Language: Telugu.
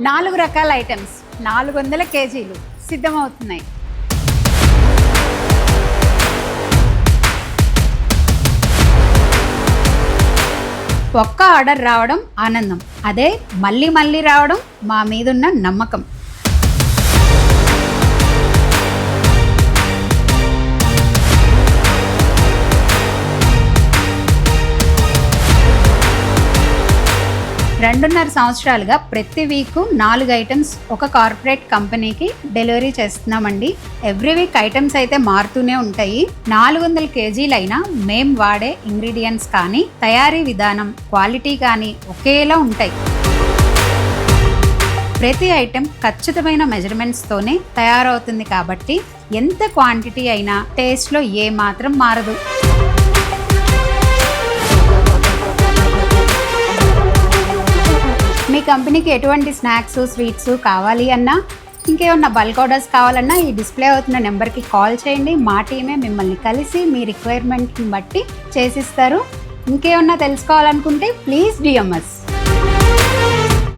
4 రకాల ఐటమ్స్ 400 కేజీలు సిద్ధమవుతున్నాయి. ఒక్క ఆర్డర్ రావడం ఆనందం, అదే మళ్ళీ మళ్ళీ రావడం మా మీదున్న నమ్మకం. రెండున్నర సంవత్సరాలుగా ప్రతి వీక్ 4 ఐటమ్స్ ఒక కార్పొరేట్ కంపెనీకి డెలివరీ చేస్తున్నామండి. ఎవ్రీ వీక్ ఐటమ్స్ అయితే మారుతూనే ఉంటాయి. 400 కేజీలైనా మేం వాడే ఇంగ్రీడియంట్స్ కానీ, తయారీ విధానం, క్వాలిటీ కానీ ఒకేలా ఉంటాయి. ప్రతి ఐటెం ఖచ్చితమైన మెజర్మెంట్స్తోనే తయారవుతుంది కాబట్టి ఎంత క్వాంటిటీ అయినా టేస్ట్లో ఏ మాత్రం మారదు. మీ కంపెనీకి ఎటువంటి స్నాక్స్, స్వీట్స్ కావాలి అన్నా, ఇంకేమన్నా బల్క్ ఆర్డర్స్ కావాలన్నా ఈ డిస్ప్లే అవుతున్న నెంబర్కి కాల్ చేయండి. మా టీమే మిమ్మల్ని కలిసి మీ రిక్వైర్మెంట్ని బట్టి చేసిస్తారు. ఇంకేమన్నా తెలుసుకోవాలనుకుంటే ప్లీజ్ డిఎంఎస్.